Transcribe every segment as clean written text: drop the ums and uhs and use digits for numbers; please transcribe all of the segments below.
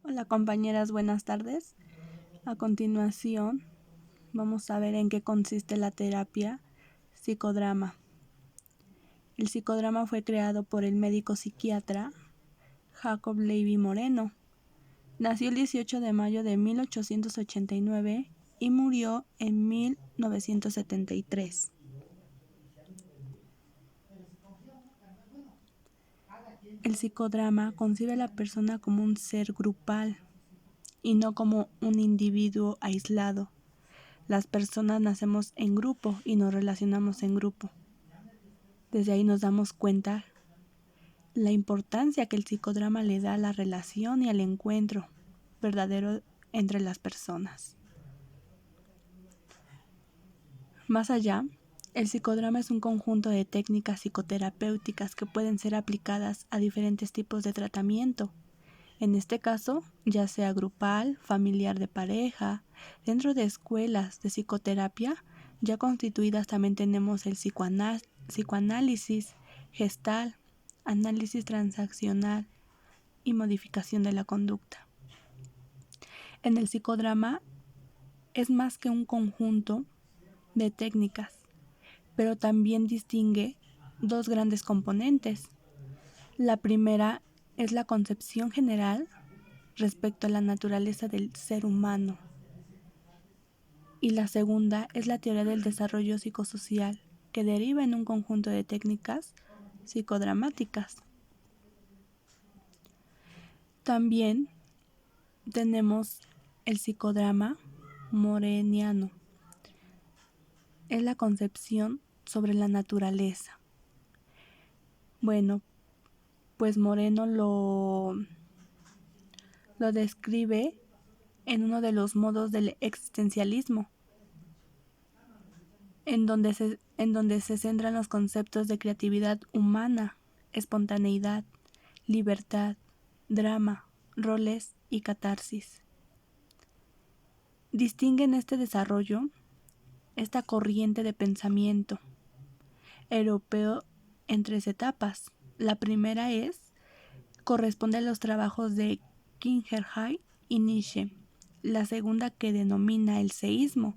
Hola compañeras, buenas tardes. A continuación, vamos a ver en qué consiste la terapia psicodrama. El psicodrama fue creado por el médico psiquiatra Jacob Levy Moreno. Nació el 18 de mayo de 1889 y murió en 1973. El psicodrama concibe a la persona como un ser grupal y no como un individuo aislado. Las personas nacemos en grupo y nos relacionamos en grupo. Desde ahí nos damos cuenta la importancia que el psicodrama le da a la relación y al encuentro verdadero entre las personas. Más allá, el psicodrama es un conjunto de técnicas psicoterapéuticas que pueden ser aplicadas a diferentes tipos de tratamiento. En este caso, ya sea grupal, familiar de pareja, dentro de escuelas de psicoterapia ya constituidas también tenemos el psicoanálisis, gestal, análisis transaccional y modificación de la conducta. En el psicodrama es más que un conjunto de técnicas, pero también distingue dos grandes componentes. La primera es la concepción general respecto a la naturaleza del ser humano. Y la segunda es la teoría del desarrollo psicosocial, que deriva en un conjunto de técnicas psicodramáticas. También tenemos el psicodrama moreniano. Es la concepción sobre la naturaleza. Bueno, pues Moreno lo describe en uno de los modos del existencialismo, en donde se centran los conceptos de creatividad humana, espontaneidad, libertad, drama, roles y catarsis. Distingue en este desarrollo esta corriente de pensamiento europeo en tres etapas. La primera corresponde a los trabajos de Kierkegaard y Nietzsche, la segunda que denomina el seísmo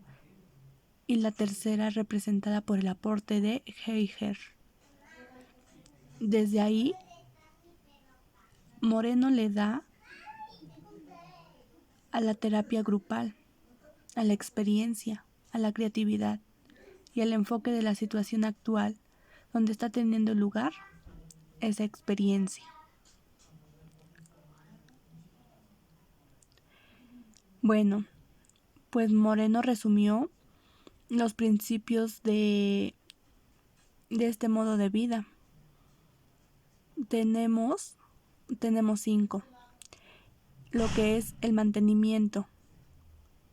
y la tercera representada por el aporte de Heidegger. Desde ahí, Moreno le da a la terapia grupal, a la experiencia, a la creatividad y al enfoque de la situación actual donde está teniendo lugar esa experiencia. Bueno, pues Moreno resumió los principios de este modo de vida. Tenemos 5. Lo que es el mantenimiento,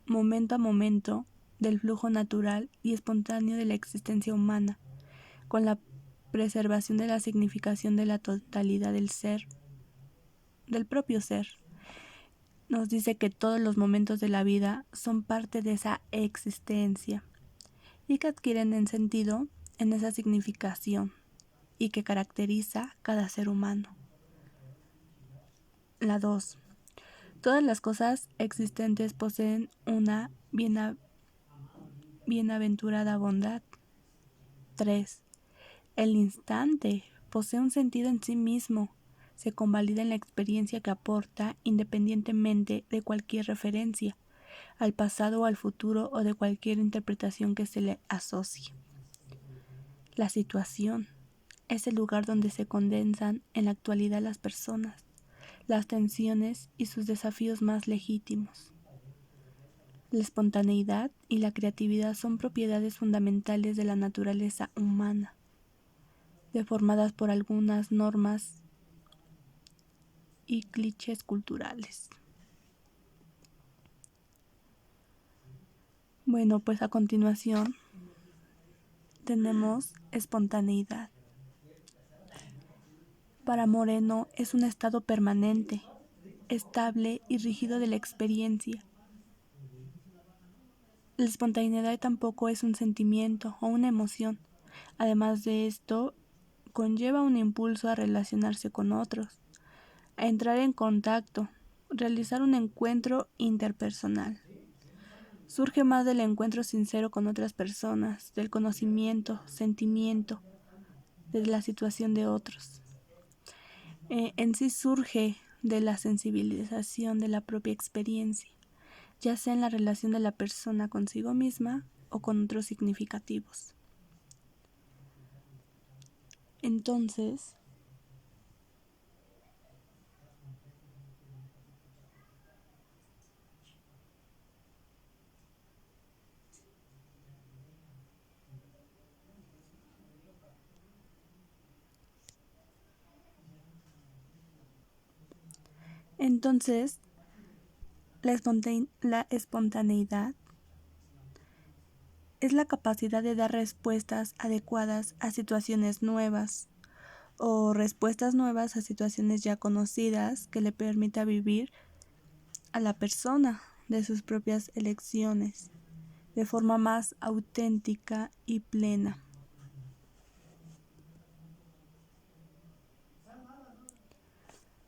momento a momento, del flujo natural y espontáneo de la existencia humana, con la preservación de la significación de la totalidad del ser, del propio ser. Nos dice que todos los momentos de la vida son parte de esa existencia y que adquieren en sentido en esa significación y que caracteriza cada ser humano. La 2. Todas las cosas existentes poseen una bienaventurada bondad. 3. El instante posee un sentido en sí mismo, se convalida en la experiencia que aporta independientemente de cualquier referencia al pasado o al futuro o de cualquier interpretación que se le asocie. La situación es el lugar donde se condensan en la actualidad las personas, las tensiones y sus desafíos más legítimos. La espontaneidad y la creatividad son propiedades fundamentales de la naturaleza humana, deformadas por algunas normas y clichés culturales. Bueno, pues a continuación tenemos espontaneidad. Para Moreno es un estado permanente, estable y rígido de la experiencia. La espontaneidad tampoco es un sentimiento o una emoción. Además de esto, conlleva un impulso a relacionarse con otros, a entrar en contacto, realizar un encuentro interpersonal. Surge más del encuentro sincero con otras personas, del conocimiento, sentimiento, de la situación de otros. En sí surge de la sensibilización de la propia experiencia, ya sea en la relación de la persona consigo misma o con otros significativos. Entonces, la espontaneidad es la capacidad de dar respuestas adecuadas a situaciones nuevas o respuestas nuevas a situaciones ya conocidas que le permita vivir a la persona de sus propias elecciones de forma más auténtica y plena.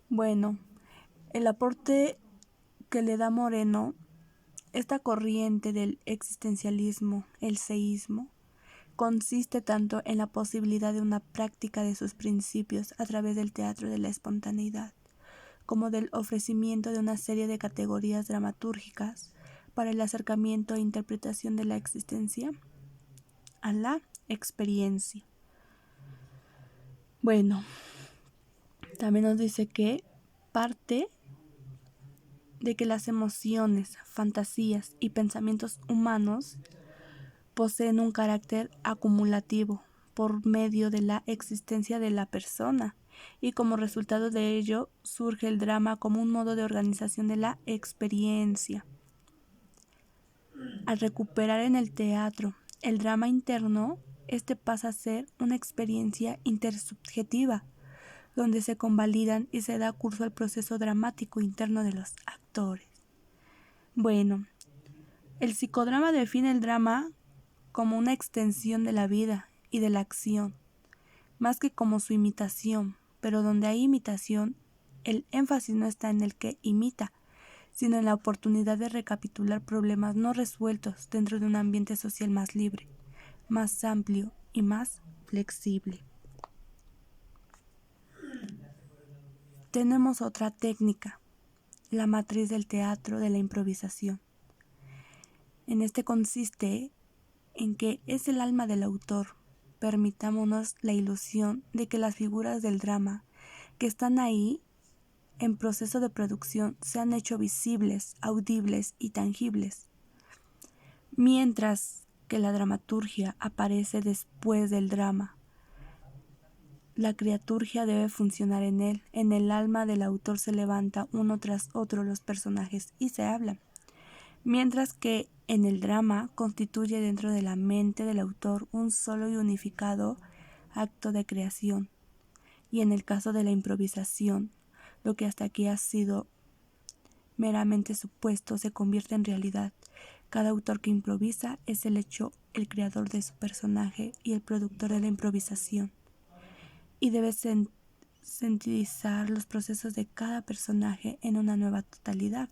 Bueno, el aporte que le da Moreno, esta corriente del existencialismo, el seísmo, consiste tanto en la posibilidad de una práctica de sus principios a través del teatro de la espontaneidad, como del ofrecimiento de una serie de categorías dramatúrgicas para el acercamiento e interpretación de la existencia a la experiencia. Bueno, también nos dice que parte de que las emociones, fantasías y pensamientos humanos poseen un carácter acumulativo por medio de la existencia de la persona, y como resultado de ello surge el drama como un modo de organización de la experiencia. Al recuperar en el teatro el drama interno, este pasa a ser una experiencia intersubjetiva, donde se convalidan y se da curso al proceso dramático interno de los actores. Bueno, el psicodrama define el drama como una extensión de la vida y de la acción, más que como su imitación, pero donde hay imitación, el énfasis no está en el que imita, sino en la oportunidad de recapitular problemas no resueltos dentro de un ambiente social más libre, más amplio y más flexible. Tenemos otra técnica, la matriz del teatro de la improvisación. En este consiste en que es el alma del autor. Permitámonos la ilusión de que las figuras del drama que están ahí en proceso de producción se han hecho visibles, audibles y tangibles, mientras que la dramaturgia aparece después del drama. La criaturgia debe funcionar en él, en el alma del autor se levanta uno tras otro los personajes y se hablan, mientras que en el drama constituye dentro de la mente del autor un solo y unificado acto de creación, y en el caso de la improvisación, lo que hasta aquí ha sido meramente supuesto se convierte en realidad. Cada autor que improvisa es el hecho, el creador de su personaje y el productor de la improvisación, y debe sintetizar los procesos de cada personaje en una nueva totalidad.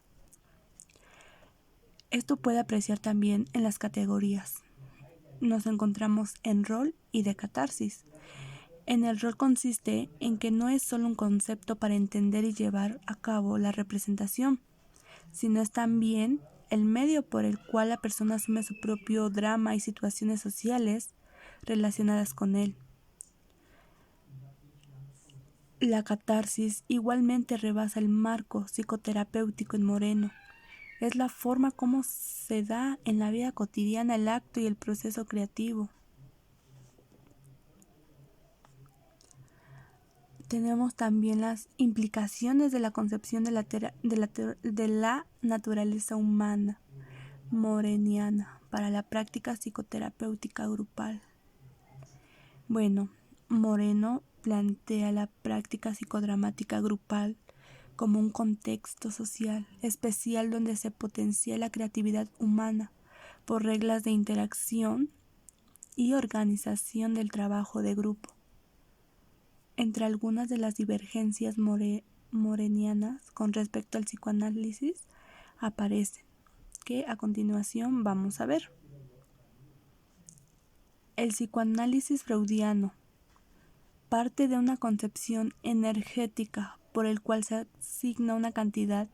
Esto puede apreciar también en las categorías. Nos encontramos en rol y de catarsis. En el rol consiste en que no es solo un concepto para entender y llevar a cabo la representación, sino es también el medio por el cual la persona asume su propio drama y situaciones sociales relacionadas con él. La catarsis igualmente rebasa el marco psicoterapéutico en Moreno. Es la forma como se da en la vida cotidiana el acto y el proceso creativo. Tenemos también las implicaciones de la concepción de la naturaleza humana moreniana para la práctica psicoterapéutica grupal. Bueno, Moreno plantea la práctica psicodramática grupal como un contexto social especial donde se potencia la creatividad humana por reglas de interacción y organización del trabajo de grupo. Entre algunas de las divergencias morenianas con respecto al psicoanálisis aparecen, que a continuación vamos a ver. El psicoanálisis freudiano parte de una concepción energética por el cual se asigna una cantidad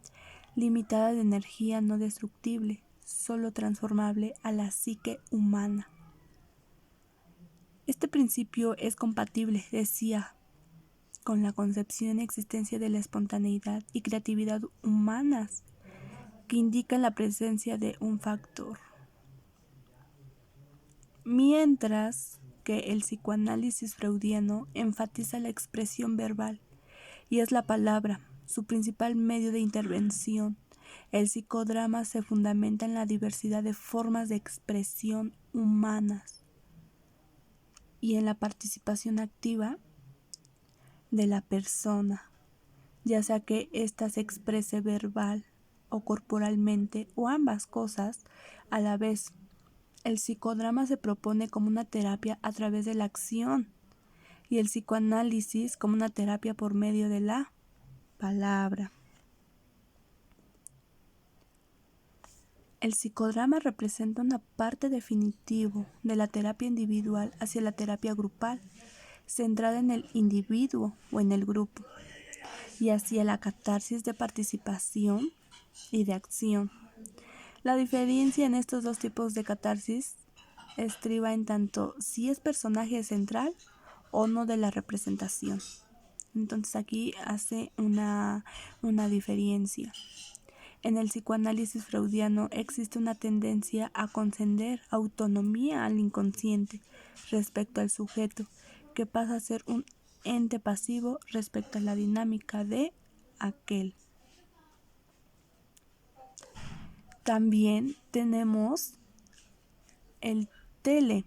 limitada de energía no destructible, solo transformable a la psique humana. Este principio es compatible, decía, con la concepción y existencia de la espontaneidad y creatividad humanas, que indican la presencia de un factor. Mientras que el psicoanálisis freudiano enfatiza la expresión verbal y es la palabra su principal medio de intervención. El psicodrama se fundamenta en la diversidad de formas de expresión humanas y en la participación activa de la persona, ya sea que ésta se exprese verbal o corporalmente o ambas cosas a la vez. El psicodrama se propone como una terapia a través de la acción y el psicoanálisis como una terapia por medio de la palabra. El psicodrama representa una parte definitiva de la terapia individual hacia la terapia grupal, centrada en el individuo o en el grupo, y hacia la catarsis de participación y de acción. La diferencia en estos dos tipos de catarsis estriba en tanto si es personaje central o no de la representación. Entonces aquí hace una diferencia. En el psicoanálisis freudiano existe una tendencia a conceder autonomía al inconsciente respecto al sujeto, que pasa a ser un ente pasivo respecto a la dinámica de aquel. También tenemos el tele,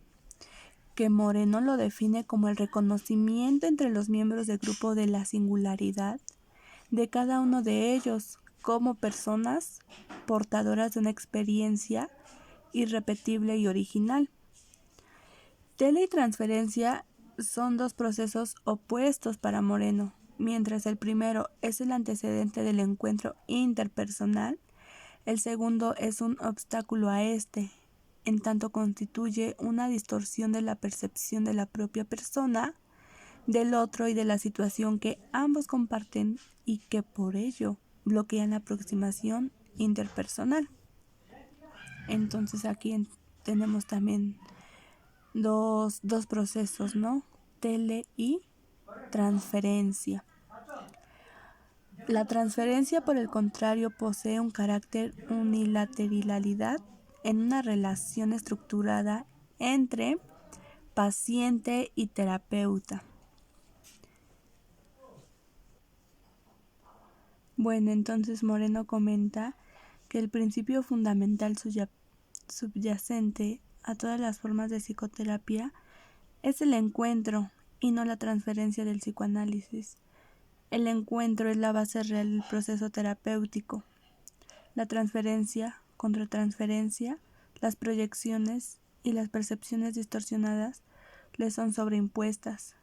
que Moreno lo define como el reconocimiento entre los miembros del grupo de la singularidad de cada uno de ellos como personas portadoras de una experiencia irrepetible y original. Tele y transferencia son dos procesos opuestos para Moreno. Mientras el primero es el antecedente del encuentro interpersonal, el segundo es un obstáculo a este, en tanto constituye una distorsión de la percepción de la propia persona, del otro y de la situación que ambos comparten y que por ello bloquean la aproximación interpersonal. Entonces aquí tenemos también dos procesos, ¿no? Tele y transferencia. La transferencia, por el contrario, posee un carácter unilateralidad en una relación estructurada entre paciente y terapeuta. Bueno, entonces Moreno comenta que el principio fundamental subyacente a todas las formas de psicoterapia es el encuentro y no la transferencia del psicoanálisis. El encuentro es la base real del proceso terapéutico. La transferencia, contratransferencia, las proyecciones y las percepciones distorsionadas le son sobreimpuestas.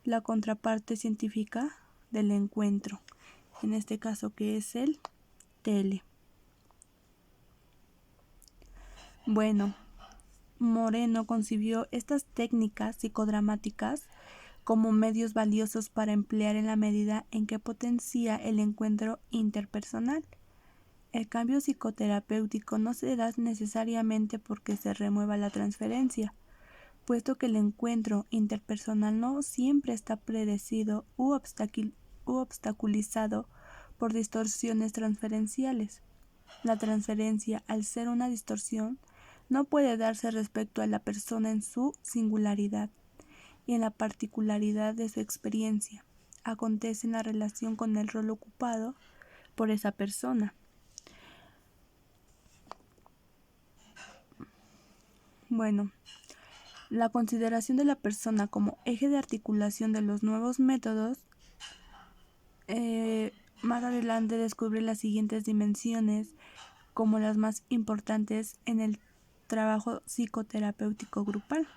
La contraparte científica del encuentro, en este caso que es el tele. Bueno, Moreno concibió estas técnicas psicodramáticas como medios valiosos para emplear en la medida en que potencia el encuentro interpersonal. El cambio psicoterapéutico no se da necesariamente porque se remueva la transferencia, puesto que el encuentro interpersonal no siempre está predecido u obstaculizado por distorsiones transferenciales. La transferencia, al ser una distorsión, no puede darse respecto a la persona en su singularidad y en la particularidad de su experiencia. Acontece en la relación con el rol ocupado por esa persona. Bueno, la consideración de la persona como eje de articulación de los nuevos métodos más adelante descubre las siguientes dimensiones como las más importantes en el trabajo psicoterapéutico grupal.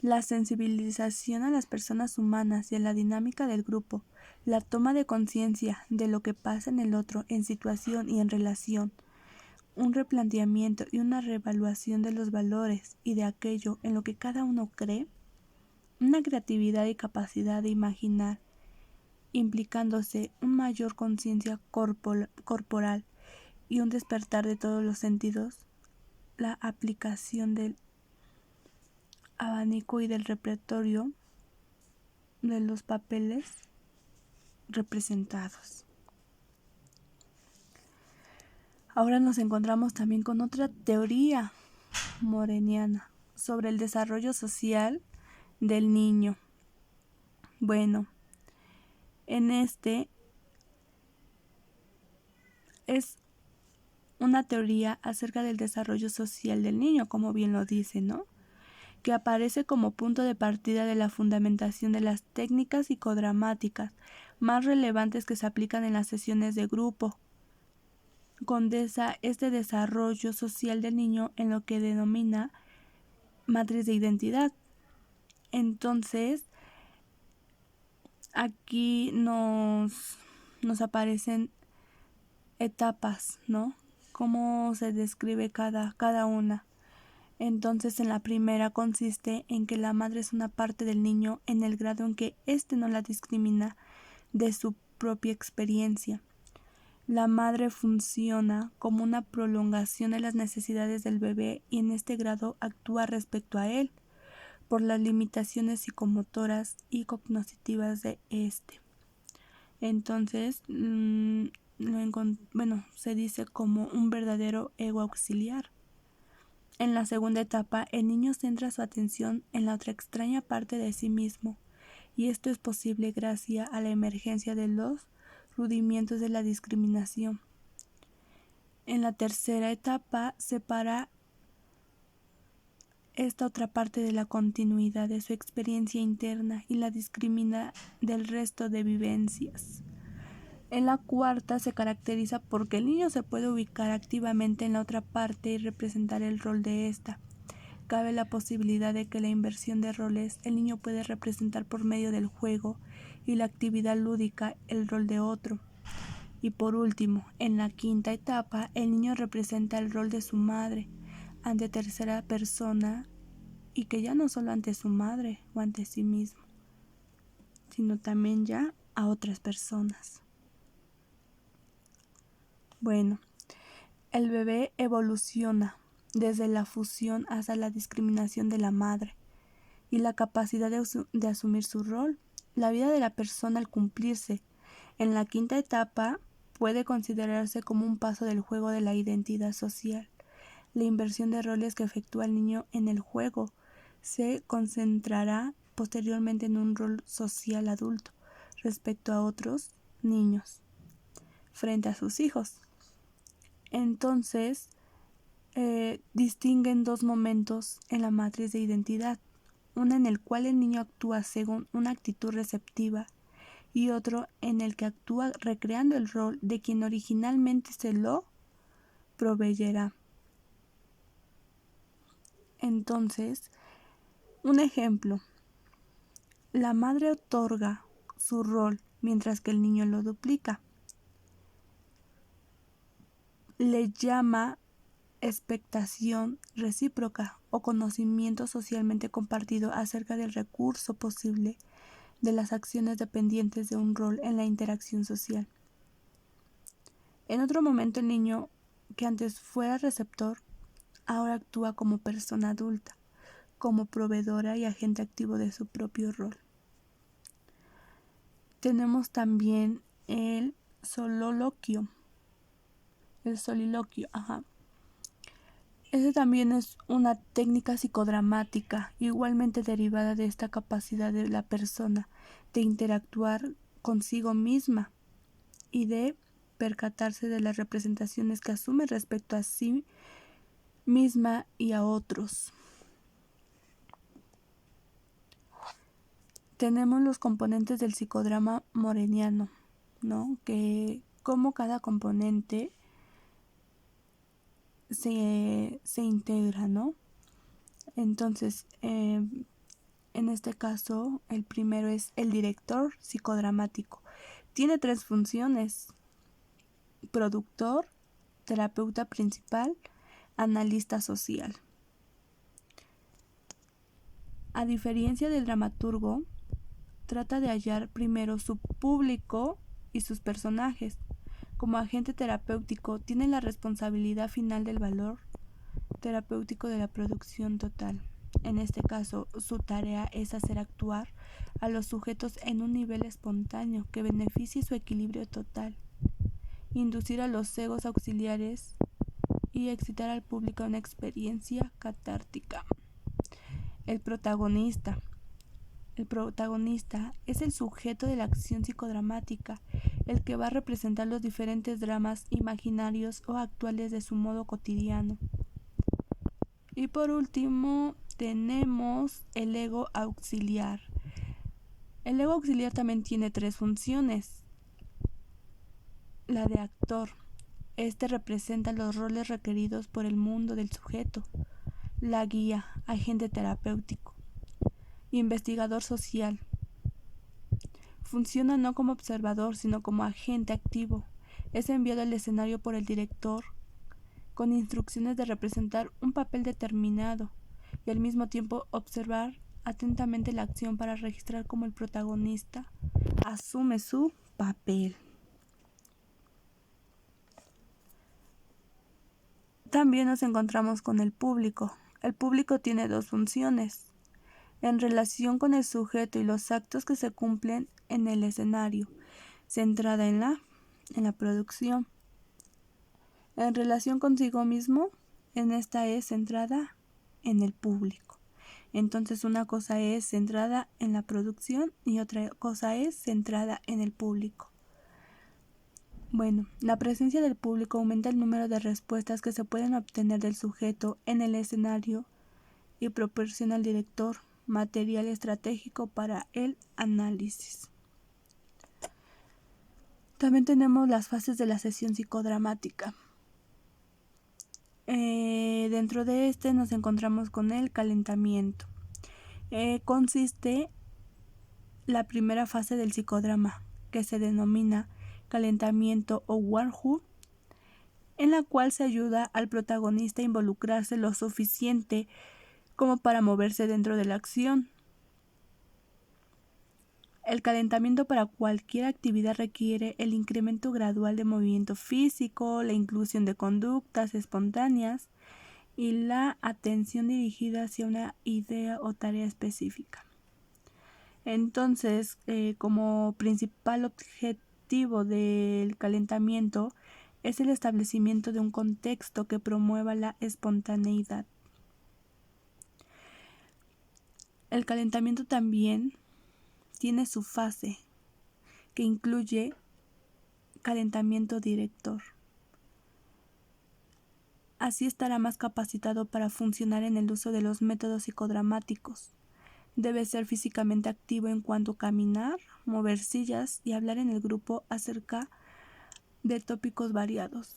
la sensibilización a las personas humanas y a la dinámica del grupo, la toma de conciencia de lo que pasa en el otro, en situación y en relación, un replanteamiento y una reevaluación de los valores y de aquello en lo que cada uno cree, una creatividad y capacidad de imaginar, implicándose una mayor conciencia corporal y un despertar de todos los sentidos, la aplicación del abanico y del repertorio de los papeles representados. Ahora nos encontramos también con otra teoría moreniana sobre el desarrollo social del niño. Bueno, en este es una teoría acerca del desarrollo social del niño, como bien lo dice, ¿no? Que aparece como punto de partida de la fundamentación de las técnicas psicodramáticas más relevantes que se aplican en las sesiones de grupo. Condensa este desarrollo social del niño en lo que denomina matriz de identidad. Entonces, aquí nos aparecen etapas, ¿no? Cómo se describe cada una. Entonces, en la primera consiste en que la madre es una parte del niño en el grado en que éste no la discrimina de su propia experiencia. La madre funciona como una prolongación de las necesidades del bebé y en este grado actúa respecto a él por las limitaciones psicomotoras y cognitivas de éste. Entonces, se dice como un verdadero ego auxiliar. En la segunda etapa, el niño centra su atención en la otra extraña parte de sí mismo, y esto es posible gracias a la emergencia de los rudimientos de la discriminación. En la tercera etapa, separa esta otra parte de la continuidad de su experiencia interna y la discrimina del resto de vivencias. En la cuarta se caracteriza porque el niño se puede ubicar activamente en la otra parte y representar el rol de esta. Cabe la posibilidad de que la inversión de roles el niño puede representar por medio del juego y la actividad lúdica el rol de otro. Y por último, en la quinta etapa, el niño representa el rol de su madre ante tercera persona y que ya no solo ante su madre o ante sí mismo, sino también ya a otras personas. Bueno, el bebé evoluciona desde la fusión hasta la discriminación de la madre y la capacidad de asumir su rol. La vida de la persona al cumplirse en la quinta etapa puede considerarse como un paso del juego de la identidad social. La inversión de roles que efectúa el niño en el juego se concentrará posteriormente en un rol social adulto respecto a otros niños frente a sus hijos. Entonces, distinguen dos momentos en la matriz de identidad, uno en el cual el niño actúa según una actitud receptiva y otro en el que actúa recreando el rol de quien originalmente se lo proveyera. Entonces, un ejemplo, la madre otorga su rol mientras que el niño lo duplica. Le llama expectación recíproca o conocimiento socialmente compartido acerca del recurso posible de las acciones dependientes de un rol en la interacción social. En otro momento el niño, que antes fuera receptor, ahora actúa como persona adulta, como proveedora y agente activo de su propio rol. Tenemos también el soliloquio. Ese también es una técnica psicodramática, igualmente derivada de esta capacidad de la persona de interactuar consigo misma y de percatarse de las representaciones que asume respecto a sí misma y a otros. Tenemos los componentes del psicodrama moreniano, ¿no? Que como cada componente se integra, ¿no? Entonces, En este caso, el primero es el director psicodramático. Tiene 3 funciones: productor, terapeuta principal, analista social. A diferencia del dramaturgo, trata de hallar primero su público y sus personajes. Como agente terapéutico, tiene la responsabilidad final del valor terapéutico de la producción total. En este caso, su tarea es hacer actuar a los sujetos en un nivel espontáneo que beneficie su equilibrio total, inducir a los egos auxiliares y excitar al público a una experiencia catártica. El protagonista. El protagonista es el sujeto de la acción psicodramática, el que va a representar los diferentes dramas imaginarios o actuales de su modo cotidiano. Y por último, tenemos el ego auxiliar. El ego auxiliar también tiene 3 funciones. La de actor. Este representa los roles requeridos por el mundo del sujeto. La guía, agente terapéutico. Investigador social. Funciona no como observador, sino como agente activo. Es enviado al escenario por el director con instrucciones de representar un papel determinado y al mismo tiempo observar atentamente la acción para registrar cómo el protagonista asume su papel. También nos encontramos con el público. El público tiene 2 funciones en relación con el sujeto y los actos que se cumplen en el escenario, centrada en la producción. En relación consigo mismo, en esta es centrada en el público. Entonces una cosa es centrada en la producción y otra cosa es centrada en el público. Bueno, la presencia del público aumenta el número de respuestas que se pueden obtener del sujeto en el escenario y proporciona al director material estratégico para el análisis. También tenemos las fases de la sesión psicodramática. Dentro de este nos encontramos con el calentamiento. Consiste la primera fase del psicodrama, que se denomina calentamiento o warm-up, en la cual se ayuda al protagonista a involucrarse lo suficiente como para moverse dentro de la acción. El calentamiento para cualquier actividad requiere el incremento gradual de movimiento físico, la inclusión de conductas espontáneas y la atención dirigida hacia una idea o tarea específica. Entonces, como principal objetivo del calentamiento es el establecimiento de un contexto que promueva la espontaneidad. El calentamiento también tiene su fase, que incluye calentamiento director. Así estará más capacitado para funcionar en el uso de los métodos psicodramáticos. Debe ser físicamente activo en cuanto a caminar, mover sillas y hablar en el grupo acerca de tópicos variados.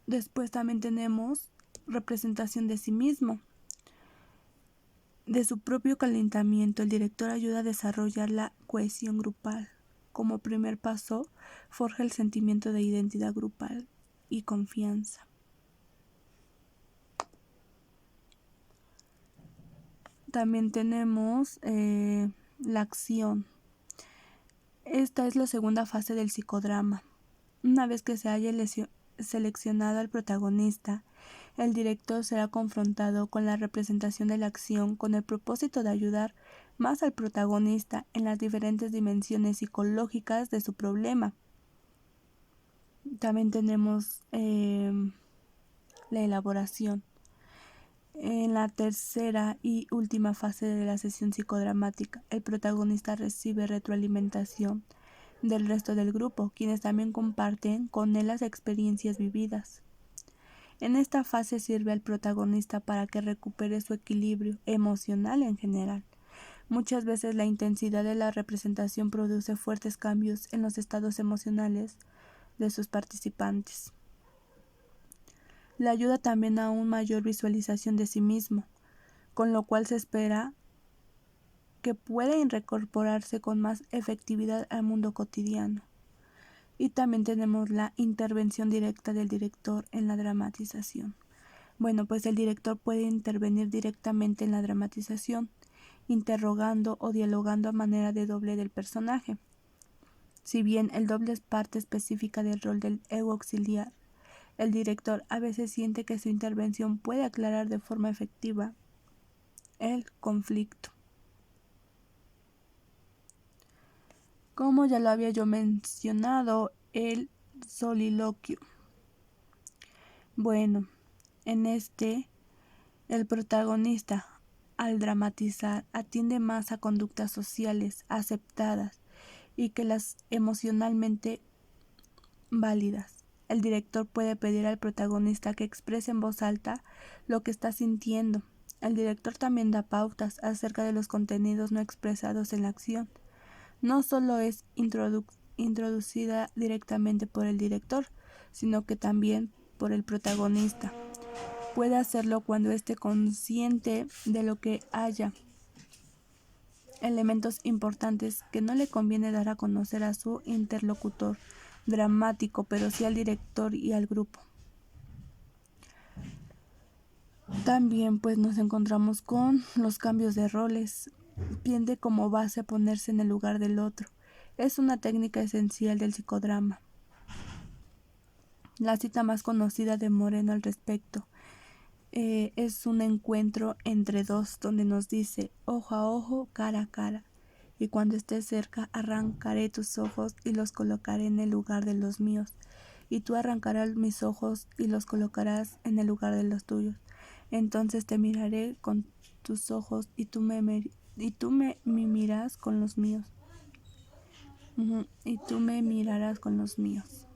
Después también tenemos representación de sí mismo. De su propio calentamiento, el director ayuda a desarrollar la cohesión grupal. Como primer paso, forja el sentimiento de identidad grupal y confianza. También tenemos la acción. Esta es la segunda fase del psicodrama. Una vez que se haya seleccionado al protagonista, el director será confrontado con la representación de la acción con el propósito de ayudar más al protagonista en las diferentes dimensiones psicológicas de su problema. También tenemos la elaboración. En la tercera y última fase de la sesión psicodramática, el protagonista recibe retroalimentación del resto del grupo, quienes también comparten con él las experiencias vividas. En esta fase sirve al protagonista para que recupere su equilibrio emocional en general. Muchas veces la intensidad de la representación produce fuertes cambios en los estados emocionales de sus participantes. Le ayuda también a una mayor visualización de sí mismo, con lo cual se espera que pueden reincorporarse con más efectividad al mundo cotidiano. Y también tenemos la intervención directa del director en la dramatización. Bueno, pues el director puede intervenir directamente en la dramatización, interrogando o dialogando a manera de doble del personaje. Si bien el doble es parte específica del rol del ego auxiliar, el director a veces siente que su intervención puede aclarar de forma efectiva el conflicto. Como ya lo había yo mencionado, el soliloquio. Bueno, en el protagonista, al dramatizar, atiende más a conductas sociales aceptadas y que las emocionalmente válidas. El director puede pedir al protagonista que exprese en voz alta lo que está sintiendo. El director también da pautas acerca de los contenidos no expresados en la acción. No solo es introducida directamente por el director, sino que también por el protagonista. Puede hacerlo cuando esté consciente de lo que haya elementos importantes que no le conviene dar a conocer a su interlocutor dramático, pero sí al director y al grupo. También pues nos encontramos con los cambios de roles. Tiende como base a ponerse en el lugar del otro. Es una técnica esencial del psicodrama. La cita más conocida de Moreno al respecto es un encuentro entre dos donde nos dice ojo a ojo, cara a cara. Y cuando estés cerca arrancaré tus ojos y los colocaré en el lugar de los míos. Y tú arrancarás mis ojos y los colocarás en el lugar de los tuyos. Entonces te miraré con tus ojos y tú me mirarás con los míos. Y tú me mirarás con los míos.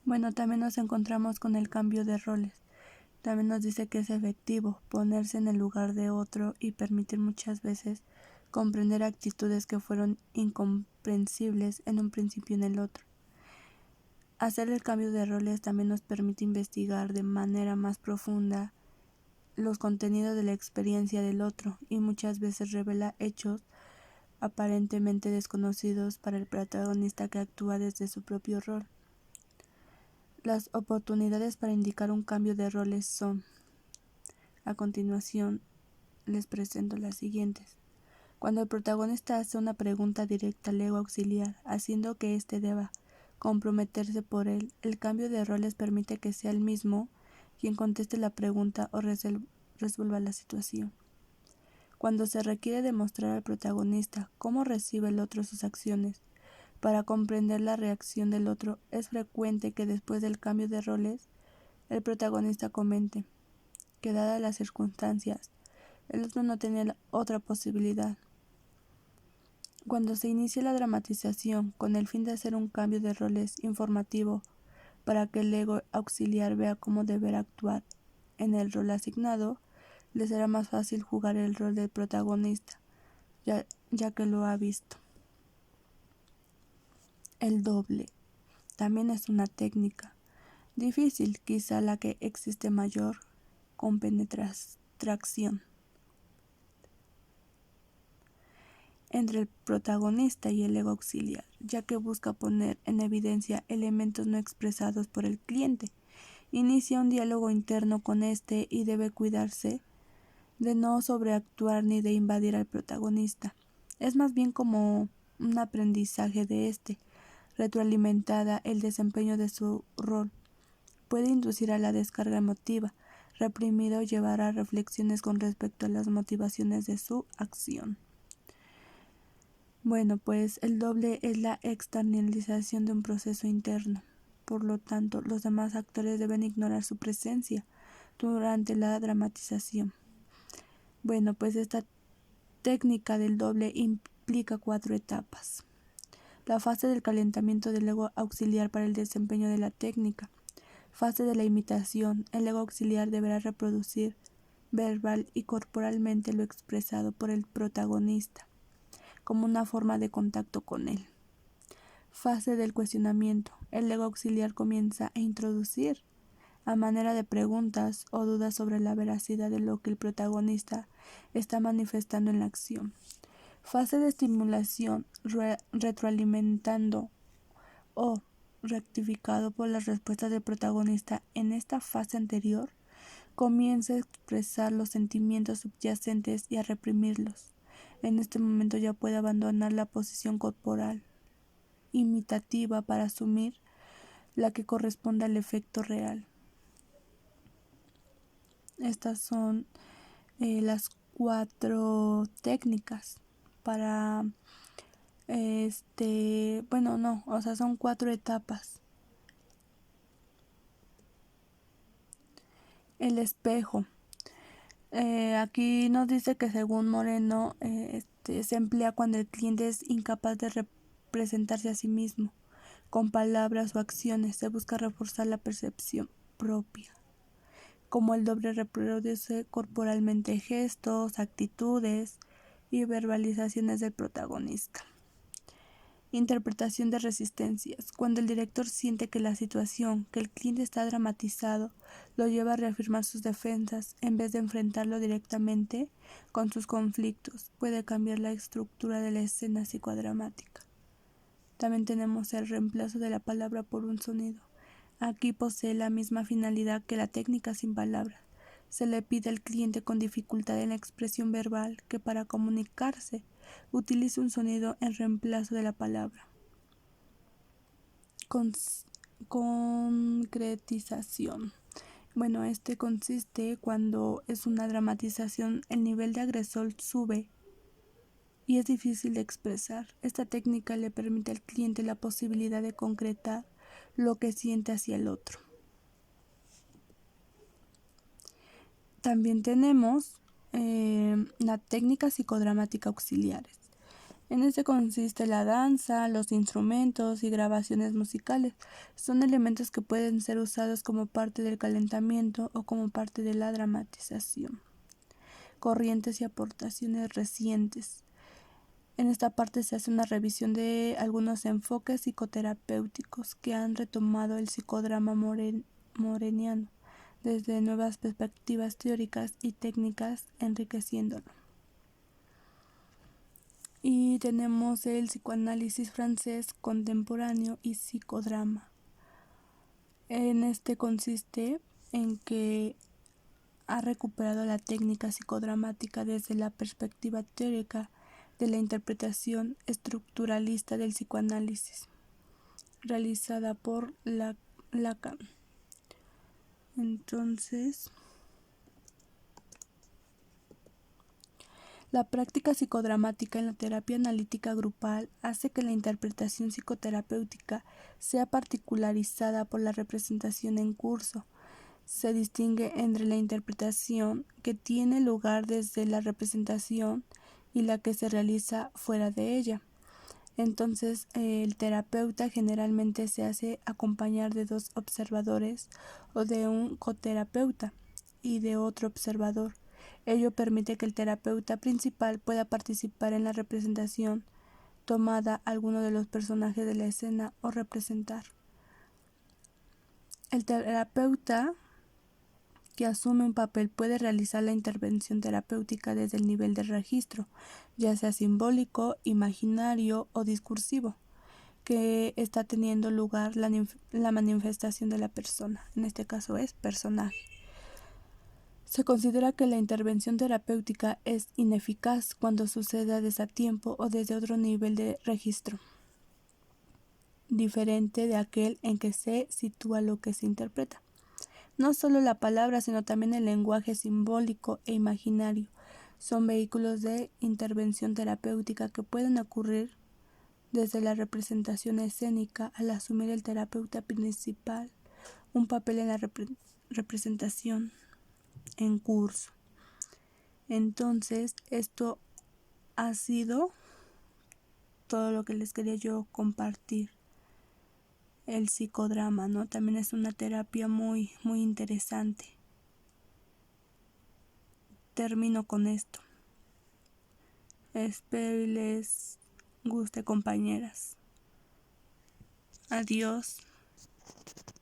Bueno, también nos encontramos con el cambio de roles. También nos dice que es efectivo ponerse en el lugar de otro y permitir muchas veces comprender actitudes que fueron incomprensibles en un principio en el otro. Hacer el cambio de roles también nos permite investigar de manera más profunda los contenidos de la experiencia del otro y muchas veces revela hechos aparentemente desconocidos para el protagonista que actúa desde su propio rol. Las oportunidades para indicar un cambio de roles son: a continuación les presento las siguientes. Cuando el protagonista hace una pregunta directa al ego auxiliar, haciendo que éste deba comprometerse por él, el cambio de roles permite que sea el mismo quien conteste la pregunta o resuelva la situación. Cuando se requiere demostrar al protagonista cómo recibe el otro sus acciones, para comprender la reacción del otro, es frecuente que después del cambio de roles, el protagonista comente que dadas las circunstancias, el otro no tenía otra posibilidad. Cuando se inicia la dramatización con el fin de hacer un cambio de roles informativo para que el ego auxiliar vea cómo deberá actuar en el rol asignado, le será más fácil jugar el rol del protagonista, ya que lo ha visto. El doble también es una técnica difícil, quizá la que existe mayor compenetración entre el protagonista y el ego auxiliar, ya que busca poner en evidencia elementos no expresados por el cliente. Inicia un diálogo interno con este y debe cuidarse de no sobreactuar ni de invadir al protagonista. Es más bien como un aprendizaje de retroalimentada el desempeño de su rol. Puede inducir a la descarga emotiva, reprimida o llevar a reflexiones con respecto a las motivaciones de su acción. Bueno, pues el doble es la externalización de un proceso interno. Por lo tanto, los demás actores deben ignorar su presencia durante la dramatización. Bueno, pues esta técnica del doble implica 4 etapas. La fase del calentamiento del ego auxiliar para el desempeño de la técnica. Fase de la imitación. El ego auxiliar deberá reproducir verbal y corporalmente lo expresado por el protagonista, como una forma de contacto con él. Fase del cuestionamiento. El ego auxiliar comienza a introducir, a manera de preguntas o dudas sobre la veracidad de lo que el protagonista está manifestando en la acción. Fase de estimulación, retroalimentando o rectificado por las respuestas del protagonista. En esta fase anterior, comienza a expresar los sentimientos subyacentes y a reprimirlos. En este momento ya puede abandonar la posición corporal imitativa para asumir la que corresponde al efecto real. Estas son las 4 técnicas para son 4 etapas. El espejo. Aquí nos dice que según Moreno se emplea cuando el cliente es incapaz de representarse a sí mismo con palabras o acciones. Se busca reforzar la percepción propia. Como el doble reproduce corporalmente gestos, actitudes y verbalizaciones del protagonista. Interpretación de resistencias. Cuando el director siente que la situación, que el cliente está dramatizado, lo lleva a reafirmar sus defensas en vez de enfrentarlo directamente con sus conflictos, puede cambiar la estructura de la escena psicodramática. También tenemos el reemplazo de la palabra por un sonido. Aquí posee la misma finalidad que la técnica sin palabras. Se le pide al cliente con dificultad en la expresión verbal que para comunicarse utilice un sonido en reemplazo de la palabra. Concretización. Este consiste cuando es una dramatización, el nivel de agresor sube y es difícil de expresar. Esta técnica le permite al cliente la posibilidad de concretar lo que siente hacia el otro. También tenemos la técnica psicodramática auxiliares. En este consiste la danza, los instrumentos y grabaciones musicales. Son elementos que pueden ser usados como parte del calentamiento o como parte de la dramatización. Corrientes y aportaciones recientes. En esta parte se hace una revisión de algunos enfoques psicoterapéuticos que han retomado el psicodrama moreniano desde nuevas perspectivas teóricas y técnicas, enriqueciéndolo. Y tenemos el psicoanálisis francés contemporáneo y psicodrama. En este consiste en que ha recuperado la técnica psicodramática desde la perspectiva teórica de la interpretación estructuralista del psicoanálisis, realizada por Lacan. Entonces, la práctica psicodramática en la terapia analítica grupal hace que la interpretación psicoterapéutica sea particularizada por la representación en curso. Se distingue entre la interpretación que tiene lugar desde la representación y la que se realiza fuera de ella. Entonces, el terapeuta generalmente se hace acompañar de 2 observadores o de un coterapeuta y de otro observador. Ello permite que el terapeuta principal pueda participar en la representación tomada alguno de los personajes de la escena o representar. El terapeuta que asume un papel puede realizar la intervención terapéutica desde el nivel de registro, ya sea simbólico, imaginario o discursivo, que está teniendo lugar la manifestación de la persona. En este caso es personaje. Se considera que la intervención terapéutica es ineficaz cuando sucede a desatiempo o desde otro nivel de registro, diferente de aquel en que se sitúa lo que se interpreta. No solo la palabra, sino también el lenguaje simbólico e imaginario son vehículos de intervención terapéutica que pueden ocurrir desde la representación escénica al asumir el terapeuta principal un papel en la representación en curso. Entonces, esto ha sido todo lo que les quería yo compartir. El psicodrama, ¿no? También es una terapia muy, muy interesante. Termino con esto. Espero y les guste, compañeras. Adiós.